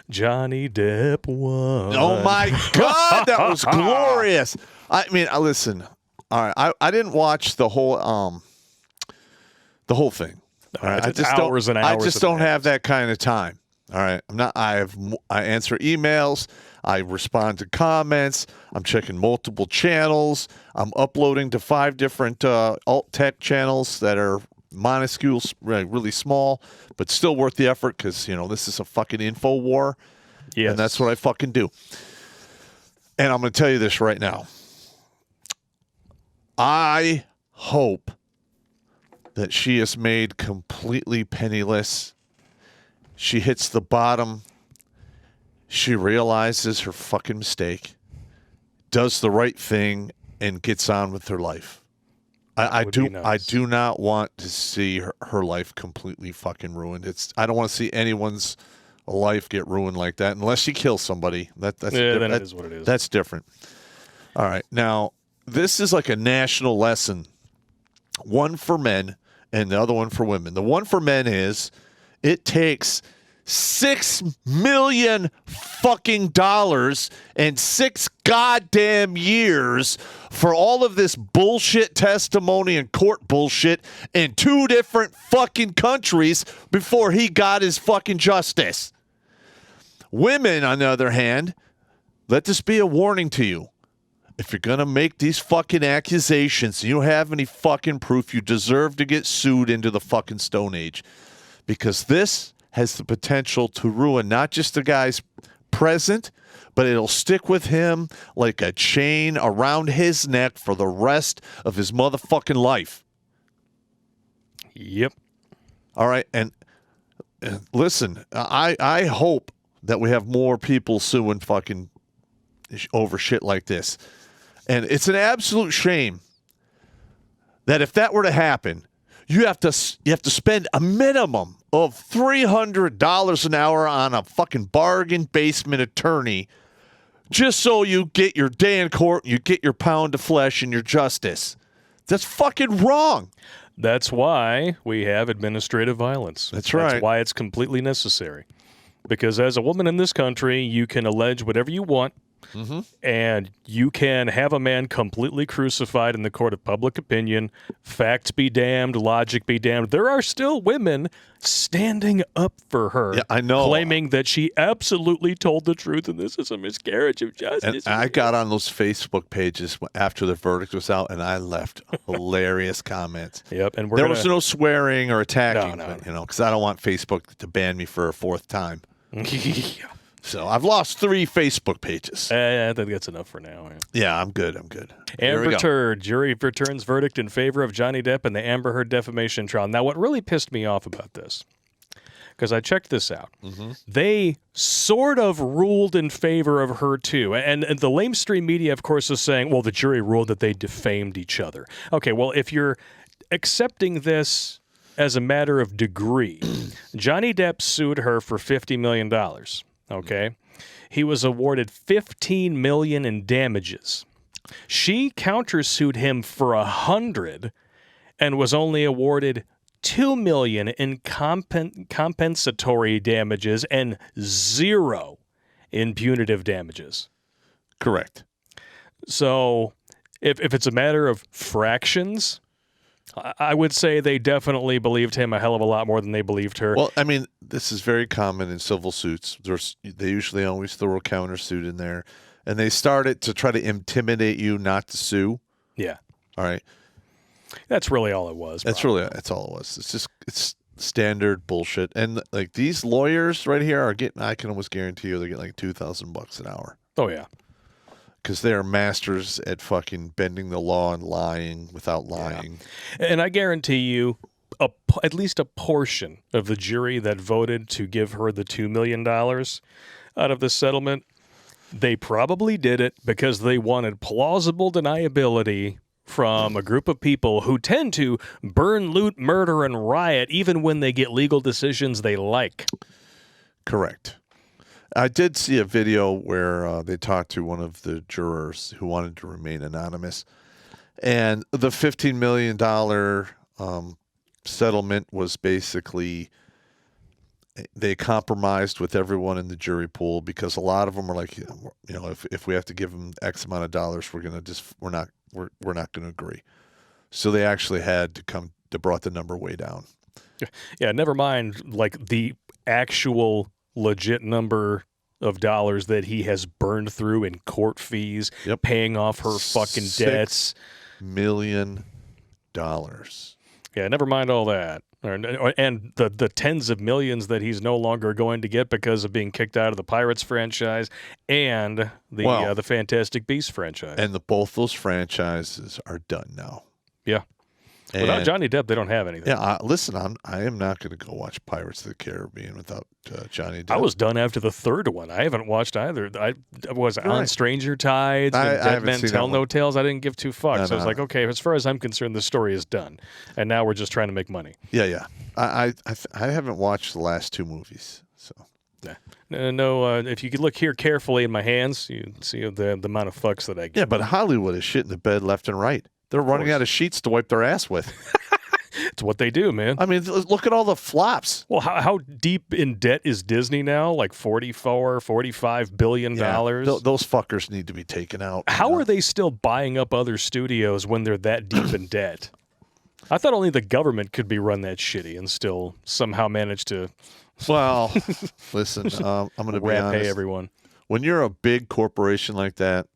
Johnny Depp won. Oh my God, that was glorious. I mean, listen. All right, I didn't watch the whole thing. All right, It's hours and hours. I just don't have that kind of time. All right, I'm not. I answer emails. I respond to comments. I'm checking multiple channels. I'm uploading to 5 different alt tech channels that are minuscule, really small, but still worth the effort because this is a fucking info war. Yes. And that's what I fucking do. And I'm going to tell you this right now. I hope that she is made completely penniless. She hits the bottom. She realizes her fucking mistake, does the right thing, and gets on with her life. I do not want to see her life completely fucking ruined. I don't want to see anyone's life get ruined like that unless she kills somebody. Then it is what it is. That's different. All right. Now, this is like a national lesson. One for men and the other one for women. The one for men is it takes $6 million fucking dollars and 6 goddamn years for all of this bullshit testimony and court bullshit in 2 different fucking countries before he got his fucking justice. Women, on the other hand, let this be a warning to you. If you're going to make these fucking accusations and you don't have any fucking proof, you deserve to get sued into the fucking Stone Age. Because this has the potential to ruin not just the guy's present, but it'll stick with him like a chain around his neck for the rest of his motherfucking life. Yep. All right. And listen, I hope that we have more people suing fucking over shit like this. And it's an absolute shame that if that were to happen, you have to spend a minimum of $300 an hour on a fucking bargain basement attorney just so you get your day in court, you get your pound of flesh and your justice. That's fucking wrong. That's why we have administrative violence. That's right. That's why it's completely necessary. Because as a woman in this country, you can allege whatever you want, and you can have a man completely crucified in the court of public opinion. Facts be damned, logic be damned. There are still women standing up for her, I know, claiming that she absolutely told the truth, and this is a miscarriage of justice. And I got on those Facebook pages after the verdict was out, and I left hilarious comments. Yep, and there was no swearing or attacking, No. Because I don't want Facebook to ban me for a 4th time. Yeah. So I've lost 3 Facebook pages. I think that's enough for now. Yeah, I'm good. Amber Heard, jury returns verdict in favor of Johnny Depp in the Amber Heard defamation trial. Now, what really pissed me off about this, because I checked this out, they sort of ruled in favor of her too. And the lamestream media, of course, is saying, well, the jury ruled that they defamed each other. Okay, well, if you're accepting this as a matter of degree, Johnny Depp sued her for $50 million. Okay, he was awarded $15 million in damages. She countersued him for $100 and was only awarded $2 million in compensatory damages and $0 in punitive damages. Correct. So, if it's a matter of fractions, I would say they definitely believed him a hell of a lot more than they believed her. Well, I mean, this is very common in civil suits. They usually always throw a countersuit in there, and they start it to try to intimidate you not to sue. Yeah. All right. That's really all it was. That's all it was. It's standard bullshit. And like these lawyers right here are getting, I can almost guarantee you they're getting like $2,000 an hour. Oh, yeah. Because they are masters at fucking bending the law and lying without lying. Yeah. And I guarantee you, at least a portion of the jury that voted to give her the $2 million out of the settlement, they probably did it because they wanted plausible deniability from a group of people who tend to burn, loot, murder, and riot even when they get legal decisions they like. Correct. I did see a video where they talked to one of the jurors who wanted to remain anonymous. And the $15 million settlement was basically they compromised with everyone in the jury pool because a lot of them are like, if we have to give them X amount of dollars, we're not going to agree. So they actually they brought the number way down. Yeah, never mind like the actual legit number of dollars that he has burned through in court fees, paying off her fucking debts. $6 million. Yeah, never mind all that. And the tens of millions that he's no longer going to get because of being kicked out of the Pirates franchise and the Fantastic Beasts franchise. And both those franchises are done now. Yeah. Without Johnny Depp, they don't have anything. Yeah, listen, I am not going to go watch Pirates of the Caribbean without Johnny Depp. I was done after the third one. I haven't watched either. I was on Stranger Tides and Dead Men Tell No Tales. I didn't give two fucks. I was like, okay, as far as I'm concerned, the story is done. And now we're just trying to make money. Yeah. I haven't watched the last two movies. So. No, if you could look here carefully in my hands, you'd see the amount of fucks that I get. Yeah, but Hollywood is shit in the bed left and right. They're running out of sheets to wipe their ass with. It's what they do, man. I mean, look at all the flops. Well, how deep in debt is Disney now? Like $45 billion? Those fuckers need to be taken out. How are they still buying up other studios when they're that deep in debt? I thought only the government could be run that shitty and still somehow manage to... Well, listen, I'm going to be honest. Pay everyone. When you're a big corporation like that,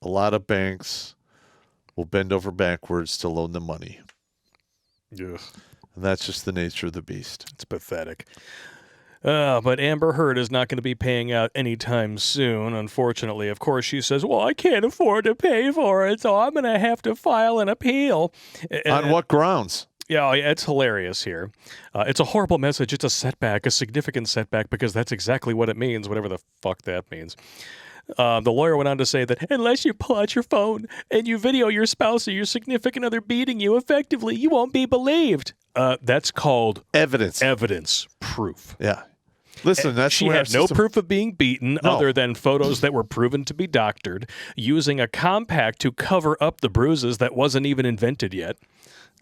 a lot of banks will bend over backwards to loan the money. Ugh. And that's just the nature of the beast. It's pathetic. But Amber Heard is not going to be paying out anytime soon, unfortunately. Of course, she says, well, I can't afford to pay for it, so I'm going to have to file an appeal. On what grounds? Yeah, it's hilarious here. It's a horrible message. It's a setback, a significant setback, because that's exactly what it means, whatever the fuck that means. The lawyer went on to say that unless you pull out your phone and you video your spouse or your significant other beating you effectively, you won't be believed. That's called evidence. Evidence. Proof. Yeah. Listen, she had no proof of being beaten other than photos that were proven to be doctored, using a compact to cover up the bruises that wasn't even invented yet.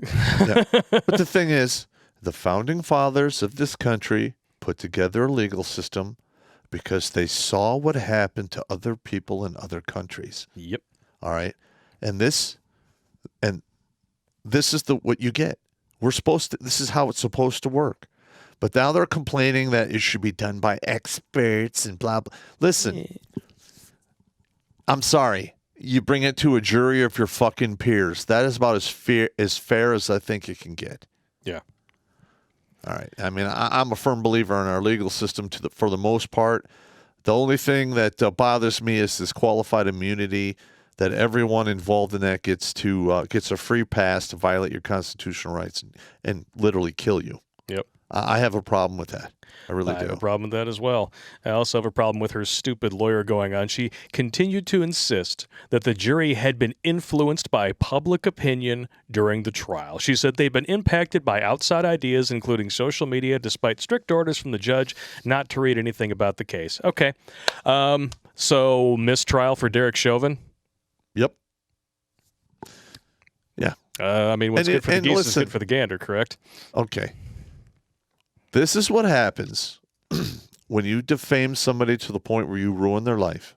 Yeah. But the thing is, the founding fathers of this country put together a legal system because they saw what happened to other people in other countries. Yep. All right. And this is what you get. This is how it's supposed to work. But now they're complaining that it should be done by experts and blah, blah. Listen, I'm sorry. You bring it to a jury of your fucking peers. That is about as fair as I think it can get. Yeah. All right. I mean, I'm a firm believer in our legal system for the most part. The only thing that bothers me is this qualified immunity that everyone involved in that gets a free pass to violate your constitutional rights and literally kill you. Yep. I have a problem with that. I really do. I have a problem with that as well. I also have a problem with her stupid lawyer going on. She continued to insist that the jury had been influenced by public opinion during the trial. She said they'd been impacted by outside ideas, including social media, despite strict orders from the judge not to read anything about the case. Okay. So mistrial for Derek Chauvin? Yep. Yeah. I mean, what's good for the geese is good for the gander, correct? Okay. This is what happens when you defame somebody to the point where you ruin their life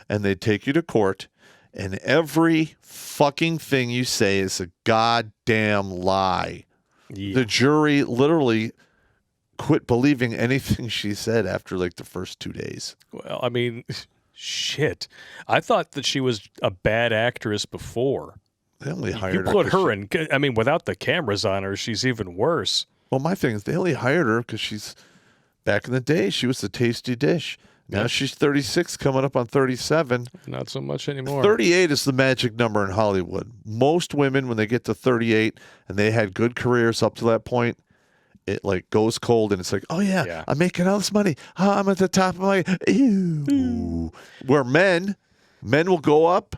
and they take you to court and every fucking thing you say is a goddamn lie. Yeah. The jury literally quit believing anything she said after like the first 2 days. Well, I mean, shit. I thought that she was a bad actress before. They only hired her. You put her in, I mean, without the cameras on her, she's even worse. Well, my thing is they only hired her because she's, back in the day, she was the tasty dish. Now she's 36, coming up on 37. Not so much anymore. 38 is the magic number in Hollywood. Most women, when they get to 38 and they had good careers up to that point, it like goes cold and it's like, oh yeah. I'm making all this money. Oh, I'm at the top of my, ew. Where men will go up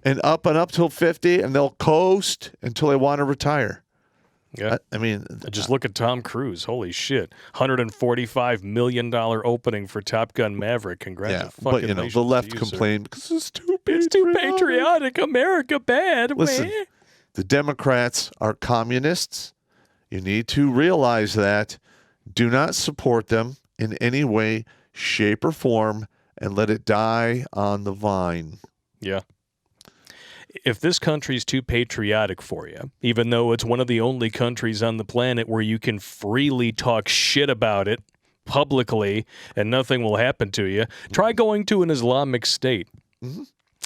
and up till 50 and they'll coast until they want to retire. Yeah, I mean, just look at Tom Cruise. Holy shit, $145 million opening for Top Gun Maverick. Congrats! Yeah, but the left complained because it's too patriotic. America bad. Listen, the Democrats are communists. You need to realize that, Do not support them in any way, shape, or form, and let it die on the vine. Yeah. If this country's too patriotic for you, even though it's one of the only countries on the planet where you can freely talk shit about it publicly and nothing will happen to you, try going to an Islamic state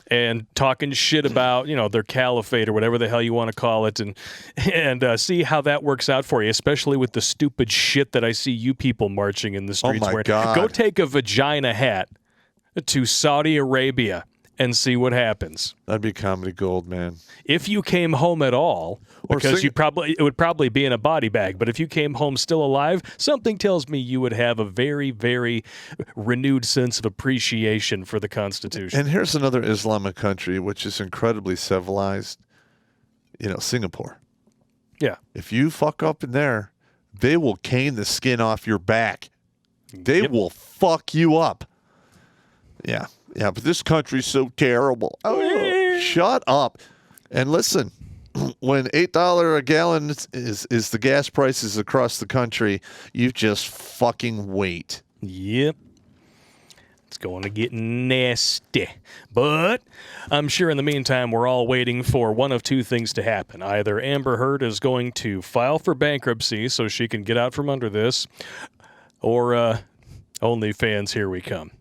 and talking shit about, their caliphate or whatever the hell you want to call it, and see how that works out for you, especially with the stupid shit that I see you people marching in the streets wearing. God. Go take a vagina hat to Saudi Arabia and see what happens. That'd be comedy gold, man. If you came home at all, because it would probably be in a body bag, but if you came home still alive, something tells me you would have a very, very renewed sense of appreciation for the Constitution. And here's another Islamic country which is incredibly civilized, Singapore. Yeah. If you fuck up in there, they will cane the skin off your back. They will fuck you up. Yeah. Yeah, but this country's so terrible. Oh, shut up. And listen, when $8 a gallon is the gas prices across the country, you just fucking wait. Yep. It's going to get nasty. But I'm sure in the meantime, we're all waiting for one of two things to happen. Either Amber Heard is going to file for bankruptcy so she can get out from under this, or OnlyFans, here we come.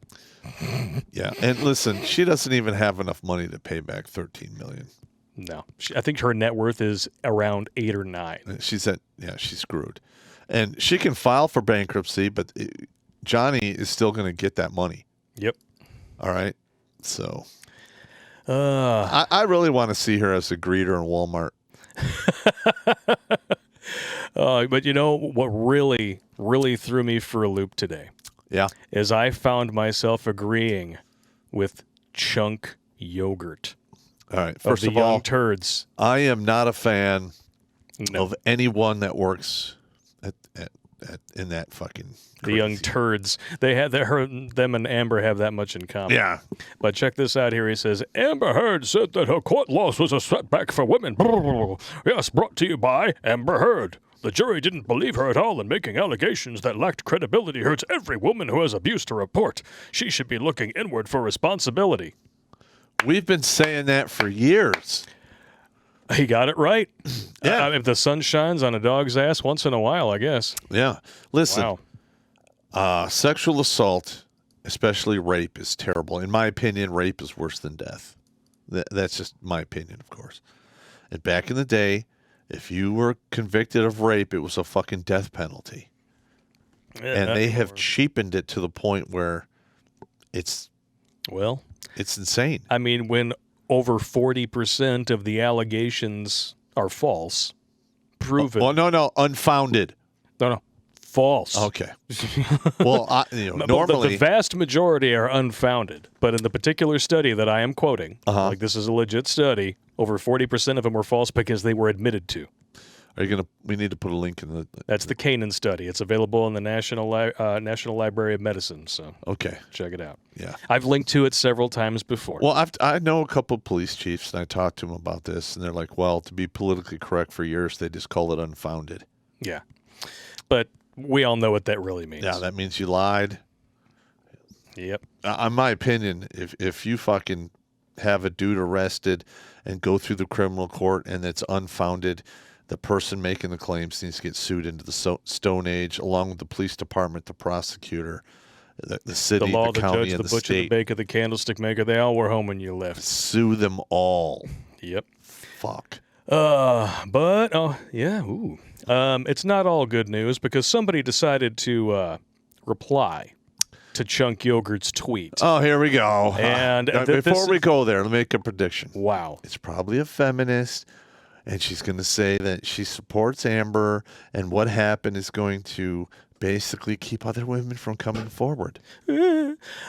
Yeah, and listen, she doesn't even have enough money to pay back $13 million. No, I think her net worth is around 8 or 9. She's screwed, and she can file for bankruptcy, but Johnny is still going to get that money. Yep. All right. So, I really want to see her as a greeter in Walmart. But what really, really threw me for a loop today? Yeah. Is I found myself agreeing with Chunk Yogurt. All right. First of all, Young Turds. I am not a fan of anyone that works in that fucking the Young Turds. They had them and Amber have that much in common. Yeah. But check this out here. He says, Amber Heard said that her court loss was a setback for women. Yes, brought to you by Amber Heard. The jury didn't believe her at all in making allegations that lacked credibility hurts every woman who has abuse to report. She should be looking inward for responsibility. We've been saying that for years. He got it right. Yeah. If the sun shines on a dog's ass once in a while, I guess. Yeah. Listen, sexual assault, especially rape, is terrible. In my opinion, rape is worse than death. That's just my opinion, of course. And back in the day, if you were convicted of rape, it was a fucking death penalty. Yeah, and they have cheapened it to the point where it's insane. I mean, when over 40% of the allegations are false, proven. No, unfounded. No, false. Okay. Well, normally the vast majority are unfounded, but in the particular study that I am quoting, like this is a legit study, over 40% of them were false because they were admitted to. We need to put a link in the. That's the Canaan study. It's available in the National Library of Medicine. So okay, check it out. Yeah, I've linked to it several times before. Well, I know a couple of police chiefs, and I talked to them about this, and they're like, "Well, to be politically correct for years, they just call it unfounded." Yeah, but we all know what that really means. Yeah, that means you lied. Yep. In my opinion, if you fucking have a dude arrested and go through the criminal court and it's unfounded, the person making the claims needs to get sued into the Stone Age, along with the police department, the prosecutor, the city, the law, the county, judge, and the butcher, state. The baker, the candlestick maker, they all were home when you left. Sue them all. Yep. Fuck. It's not all good news because somebody decided to reply to Chunk Yogurt's tweet. Oh, here we go. And before we go there, let me make a prediction. Wow. It's probably a feminist, and she's going to say that she supports Amber, and what happened is going to basically keep other women from coming forward.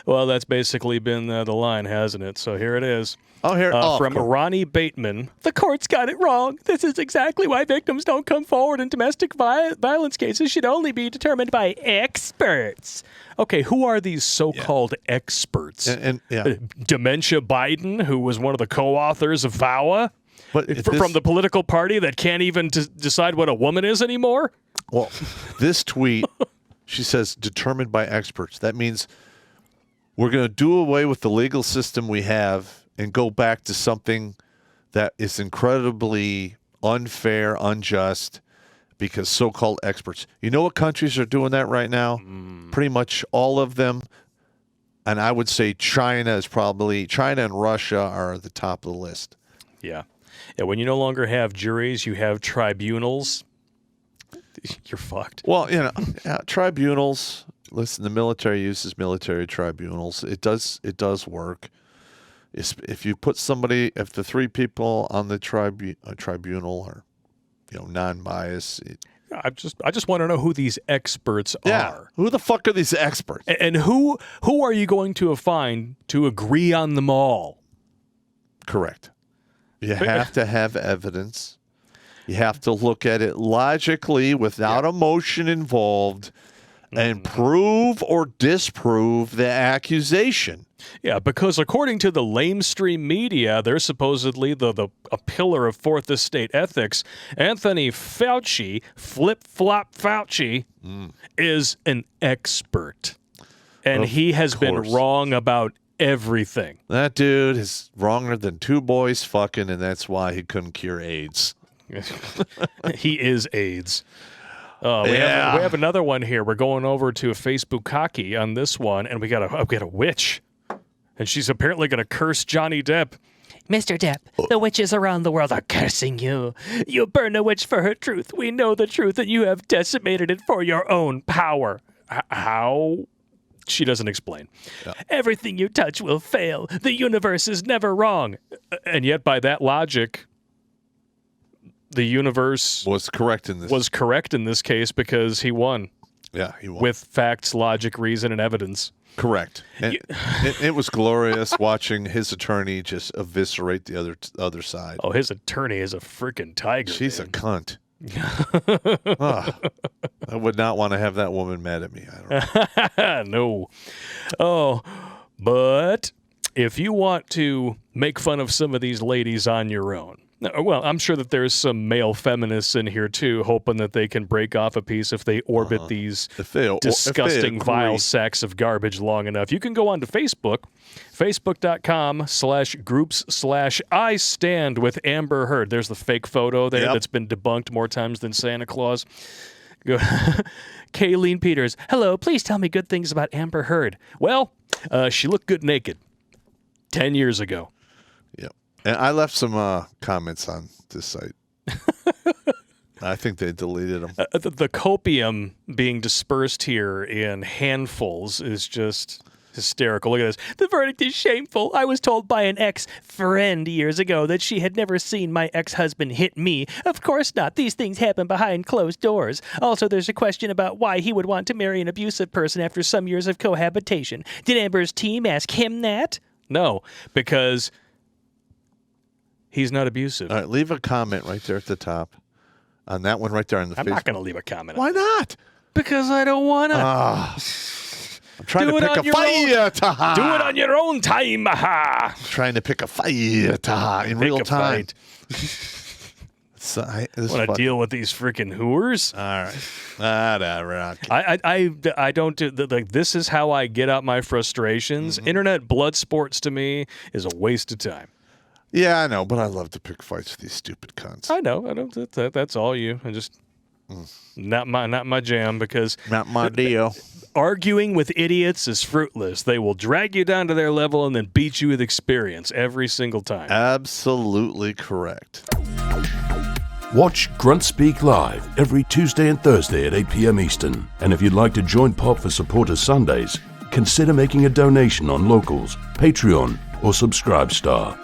Well, that's basically been the line, hasn't it? So here it is. From Ronnie Bateman. The court's got it wrong. This is exactly why victims don't come forward in domestic violence cases should only be determined by experts. Okay, who are these so-called experts? Dementia Biden, who was one of the co-authors of VAWA? From the political party that can't even decide what a woman is anymore? Well, this tweet She says determined by experts. That means we're going to do away with the legal system we have and go back to something that is incredibly unfair, unjust, because so-called experts. You know what countries are doing that right now? Pretty much all of them. And I would say China and Russia are at the top of the list. Yeah. When you no longer have juries, you have tribunals. You're fucked. Well, tribunals. Listen, the military uses military tribunals. It does work. If you put if the three people on the tribunal are, non-biased. I just want to know who these experts are. Who the fuck are these experts? And who are you going to find to agree on them all? Correct. You have to have evidence. You have to look at it logically without emotion involved and prove or disprove the accusation. Yeah, because according to the lamestream media, they're supposedly a pillar of Fourth Estate ethics. Anthony Fauci, Flip-Flop Fauci, is an expert. And he has been wrong about everything. That dude is wronger than two boys fucking, and that's why he couldn't cure AIDS. He is AIDS. We have another one here. We're going over to a Facebook cocky on this one, and we got a witch. And she's apparently going to curse Johnny Depp. Mr. Depp, the witches around the world are cursing you. You burn a witch for her truth. We know the truth, and you have decimated it for your own power. How? She doesn't explain. Yeah. Everything you touch will fail. The universe is never wrong. And yet, by that logic, the universe was correct in this case because he won. Yeah, he won. With facts, logic, reason, and evidence. Correct. And it was glorious watching his attorney just eviscerate the other side. Oh, his attorney is a freaking tiger. She's a cunt. I would not want to have that woman mad at me. I don't know. No. Oh, but if you want to make fun of some of these ladies on your own, well, I'm sure that there's some male feminists in here, too, hoping that they can break off a piece if they orbit these disgusting, vile sacks of garbage long enough. You can go on to Facebook, facebook.com/groups/I stand with Amber Heard. There's the fake photo there that's been debunked more times than Santa Claus. Kayleen Peters, hello, please tell me good things about Amber Heard. Well, she looked good naked 10 years ago. Yep. And I left some comments on this site. I think they deleted them. The copium being dispersed here in handfuls is just hysterical. Look at this. The verdict is shameful. I was told by an ex-friend years ago that she had never seen my ex-husband hit me. Of course not. These things happen behind closed doors. Also, there's a question about why he would want to marry an abusive person after some years of cohabitation. Did Amber's team ask him that? No, because he's not abusive. All right, leave a comment right there at the top on that one right there on the I'm Facebook. not going to leave a comment. Why not? Because I don't want to. I'm trying to pick a fight. Do it on your own time. I'm trying to pick a fight in real time. I want to deal with these freaking hooers. All right. Whatever. I don't do like this is how I get out my frustrations. Internet blood sports to me is a waste of time. Yeah, I know, but I love to pick fights with these stupid cunts. I know. That's all you. I just not my jam because not my deal. Arguing with idiots is fruitless. They will drag you down to their level and then beat you with experience every single time. Absolutely correct. Watch Grunt Speak live every Tuesday and Thursday at 8 p.m. Eastern. And if you'd like to join Pop for Supporters Sundays, consider making a donation on Locals, Patreon, or Subscribe Star.